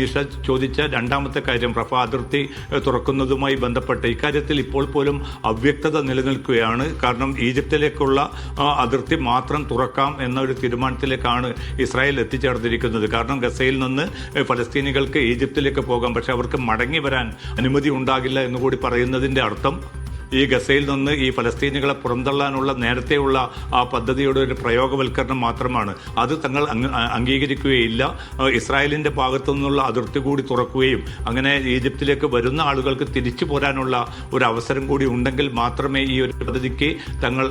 നിഷ ചോദിച്ച രണ്ടാമത്തെ കാര്യം റഫ അതിർത്തി തുറക്കുന്നതുമായി ബന്ധപ്പെട്ട് ഇക്കാര്യത്തിൽ ഇപ്പോൾ പോലും അവ്യക്തത നിലനിൽക്കുകയാണ്. കാരണം ഈജിപ്തിലേക്കുള്ള അതിർത്തി മാത്രം തുറക്കാം എന്ന ഒരു തീരുമാനത്തിലേക്കാണ് ഇസ്രായേൽ എത്തിച്ചേർന്നിരിക്കുന്നത്. കാരണം ഗസയിൽ നിന്ന് ഫലസ്തീനികൾക്ക് ഈജിപ്തിലേക്ക് പോകാം, പക്ഷെ അവർക്ക് മടങ്ങി വരാൻ അനുമതി ഉണ്ടാകില്ല എന്നുകൂടി പറയുന്നതിൻ്റെ അർത്ഥം ഈ ഗസയിൽ നിന്ന് ഈ ഫലസ്തീനികളെ പുറന്തള്ളാനുള്ള നേരത്തെയുള്ള ആ പദ്ധതിയുടെ ഒരു പ്രയോഗവൽക്കരണം മാത്രമാണ്. അത് തങ്ങൾ അംഗീകരിക്കുകയില്ല. ഇസ്രായേലിൻ്റെ ഭാഗത്തു നിന്നുള്ള അതിർത്തി കൂടി തുറക്കുകയും അങ്ങനെ ഈജിപ്തിലേക്ക് വരുന്ന ആളുകൾക്ക് തിരിച്ചു പോരാനുള്ള ഒരു അവസരം കൂടി ഉണ്ടെങ്കിൽ മാത്രമേ ഈ ഒരു പദ്ധതിക്ക് തങ്ങൾ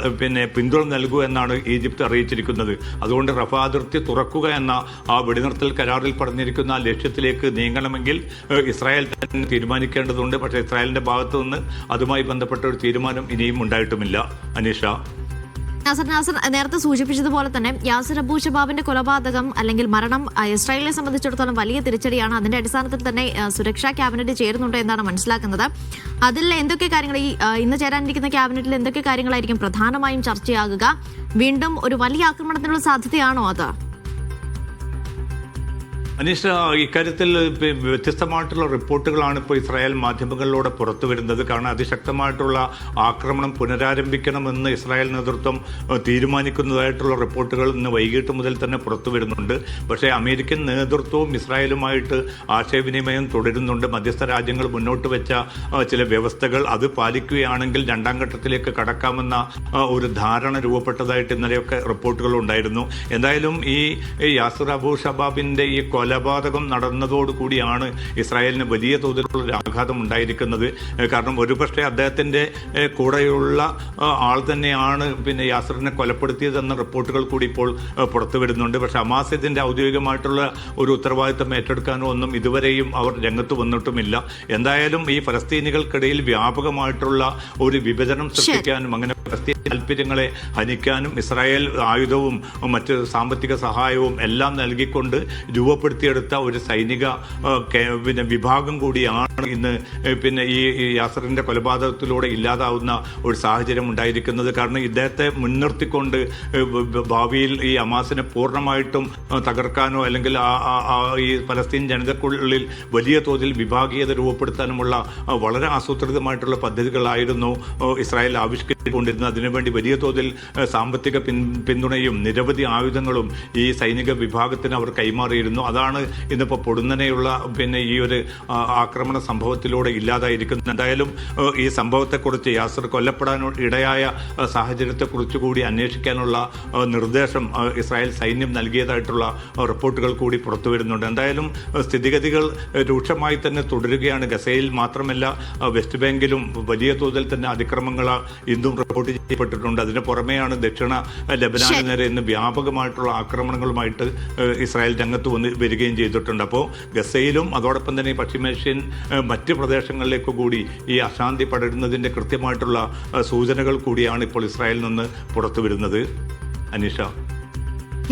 പിന്തുണ നൽകൂ എന്നാണ് ഈജിപ്ത് അറിയിച്ചിരിക്കുന്നത്. അതുകൊണ്ട് റഫ അതിർത്തി തുറക്കുക എന്ന ആ വെടിനിർത്തൽ കരാറിൽ പറഞ്ഞിരിക്കുന്ന ആ ലക്ഷ്യത്തിലേക്ക് നീങ്ങണമെങ്കിൽ ഇസ്രായേൽ തന്നെ തീരുമാനിക്കേണ്ടതുണ്ട്. പക്ഷേ ഇസ്രായേലിൻ്റെ ഭാഗത്തു നിന്ന് അതുമായി ബന്ധപ്പെട്ട ഒരു തീരുമാനം ഇനിയും ഉണ്ടായിട്ടുമില്ല. അനീഷ, നാസർ നേരത്തെ സൂചിപ്പിച്ചതുപോലെ തന്നെ യാസിർ അബു ഷബാബിന്റെ കൊലപാതകം അല്ലെങ്കിൽ മരണം ഇസ്രായേലിനെ സംബന്ധിച്ചിടത്തോളം വലിയ തിരിച്ചടിയാണ്. അതിന്റെ അടിസ്ഥാനത്തിൽ തന്നെ സുരക്ഷാ ക്യാബിനറ്റ് ചേരുന്നുണ്ട് എന്നാണ് മനസ്സിലാക്കുന്നത്. അതിൽ എന്തൊക്കെ കാര്യങ്ങൾ ഇന്ന് ചേരാനിരിക്കുന്ന ക്യാബിനറ്റിൽ എന്തൊക്കെ കാര്യങ്ങളായിരിക്കും പ്രധാനമായും ചർച്ചയാകുക? വീണ്ടും ഒരു വലിയ ആക്രമണത്തിനുള്ള സാധ്യതയാണോ അത്? അനീഷ, ഇക്കാര്യത്തിൽ വ്യത്യസ്തമായിട്ടുള്ള റിപ്പോർട്ടുകളാണ് ഇപ്പോൾ ഇസ്രായേൽ മാധ്യമങ്ങളിലൂടെ പുറത്തു വരുന്നത്. കാരണം അതിശക്തമായിട്ടുള്ള ആക്രമണം പുനരാരംഭിക്കണമെന്ന് ഇസ്രായേൽ നേതൃത്വം തീരുമാനിക്കുന്നതായിട്ടുള്ള റിപ്പോർട്ടുകൾ ഇന്ന് വൈകിട്ട് മുതൽ തന്നെ പുറത്തു വരുന്നുണ്ട്. പക്ഷേ അമേരിക്കൻ നേതൃത്വവും ഇസ്രായേലുമായിട്ട് ആശയവിനിമയം തുടരുന്നുണ്ട്. മധ്യസ്ഥ രാജ്യങ്ങൾ മുന്നോട്ട് വെച്ച ചില വ്യവസ്ഥകൾ അത് പാലിക്കുകയാണെങ്കിൽ രണ്ടാം ഘട്ടത്തിലേക്ക് കടക്കാമെന്ന ഒരു ധാരണ രൂപപ്പെട്ടതായിട്ട് ഇന്നലെയൊക്കെ റിപ്പോർട്ടുകൾ ഉണ്ടായിരുന്നു. എന്തായാലും ഈ യാസിർ അബു ഷബാബിൻ്റെ ഈ കൊലപാതകം നടന്നതോടുകൂടിയാണ് ഇസ്രായേലിന് വലിയ തോതിലുള്ള ആഘാതം ഉണ്ടായിരിക്കുന്നത്. കാരണം ഒരുപക്ഷെ അദ്ദേഹത്തിൻ്റെ കൂടെയുള്ള ആൾ തന്നെയാണ് യാസിറിനെ കൊലപ്പെടുത്തിയതെന്ന റിപ്പോർട്ടുകൾ കൂടി ഇപ്പോൾ പുറത്തു വരുന്നുണ്ട്. പക്ഷെ ഹമാസ് ഇതിൻ്റെ ഔദ്യോഗികമായിട്ടുള്ള ഒരു ഉത്തരവാദിത്തം ഏറ്റെടുക്കാനോ ഒന്നും ഇതുവരെയും അവർ രംഗത്ത് വന്നിട്ടുമില്ല. എന്തായാലും ഈ ഫലസ്തീനികൾക്കിടയിൽ വ്യാപകമായിട്ടുള്ള ഒരു വിഭജനം സൃഷ്ടിക്കാനും അങ്ങനെ ഫലസ്തീൻ താല്പര്യങ്ങളെ ഹനിക്കാനും ഇസ്രായേൽ ആയുധവും മറ്റ് സാമ്പത്തിക സഹായവും എല്ലാം നൽകിക്കൊണ്ട് രൂപപ്പെടുത്തിയെടുത്ത ഒരു സൈനിക വിഭാഗം കൂടിയാണ് ഇന്ന് ഈ യാസറിന്റെ കൊലപാതകത്തിലൂടെ ഇല്ലാതാവുന്ന ഒരു സാഹചര്യം ഉണ്ടായിരിക്കുന്നത്. കാരണം ഇദ്ദേഹത്തെ മുൻനിർത്തിക്കൊണ്ട് ഭാവിയിൽ ഈ ഹമാസിനെ പൂർണ്ണമായിട്ടും തകർക്കാനോ അല്ലെങ്കിൽ ഈ ഫലസ്തീൻ ജനതയ്ക്കുള്ളിൽ വലിയ തോതിൽ വിഭാഗീയത രൂപപ്പെടുത്താനുമുള്ള വളരെ ആസൂത്രിതമായിട്ടുള്ള പദ്ധതികളായിരുന്നു ഇസ്രായേൽ ആവിഷ്കരിച്ചുകൊണ്ടിരുന്നത്. അതിനുവേണ്ടി വലിയ തോതിൽ സാമ്പത്തിക പിന്തുണയും നിരവധി ആയുധങ്ങളും ഈ സൈനിക വിഭാഗത്തിന് അവർ കൈമാറിയിരുന്നു. അതാണ് ഇന്നിപ്പോൾ പൊടുന്നനെയുള്ള ഈ ഒരു ആക്രമണ സംഭവത്തിലൂടെ ഇല്ലാതായിരിക്കുന്നത്. എന്തായാലും ഈ സംഭവത്തെക്കുറിച്ച് യാസിർ കൊല്ലപ്പെടാൻ ഇടയായ സാഹചര്യത്തെക്കുറിച്ച് കൂടി അന്വേഷിക്കാനുള്ള നിർദ്ദേശം ഇസ്രായേൽ സൈന്യം നൽകിയതായിട്ടുള്ള റിപ്പോർട്ടുകൾ കൂടി പുറത്തു വരുന്നുണ്ട്. എന്തായാലും സ്ഥിതിഗതികൾ രൂക്ഷമായി തന്നെ തുടരുകയാണ്. ഗസയിൽ മാത്രമല്ല വെസ്റ്റ് ബാങ്കിലും വലിയ തോതിൽ തന്നെ അതിക്രമങ്ങൾ ഇന്നും റിപ്പോർട്ട് ചെയ്യപ്പെട്ടിട്ടുണ്ട്. അതിന് പുറമെയാണ് ദക്ഷിണ ലെബനാന് നേരെ ഇന്ന് വ്യാപകമായിട്ടുള്ള ആക്രമണങ്ങളുമായിട്ട് ഇസ്രായേൽ രംഗത്ത് വരികയും ചെയ്തിട്ടുണ്ട്. അപ്പോൾ ഗസയിലും അതോടൊപ്പം തന്നെ പശ്ചിമേഷ്യൻ മറ്റ് പ്രദേശങ്ങളിലേക്ക് കൂടി ഈ അശാന്തി പടരുന്നതിൻ്റെ കൃത്യമായിട്ടുള്ള സൂചനകൾ കൂടിയാണ് ഇപ്പോൾ ഇസ്രായേലിൽ നിന്ന് പുറത്തു വരുന്നത്. അനീഷ,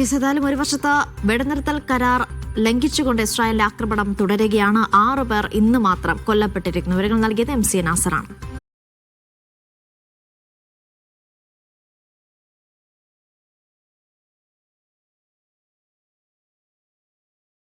ഏതായാലും ഒരു വർഷത്തെ വെടിനിർത്തൽ കരാർ ലംഘിച്ചുകൊണ്ട് ഇസ്രായേലിന്റെ ആക്രമണം തുടരുകയാണ്. 6 പേർ ഇന്ന് മാത്രം കൊല്ലപ്പെട്ടിരിക്കുന്നു. വിവരങ്ങൾ നൽകിയത് MC നാസറാണ്.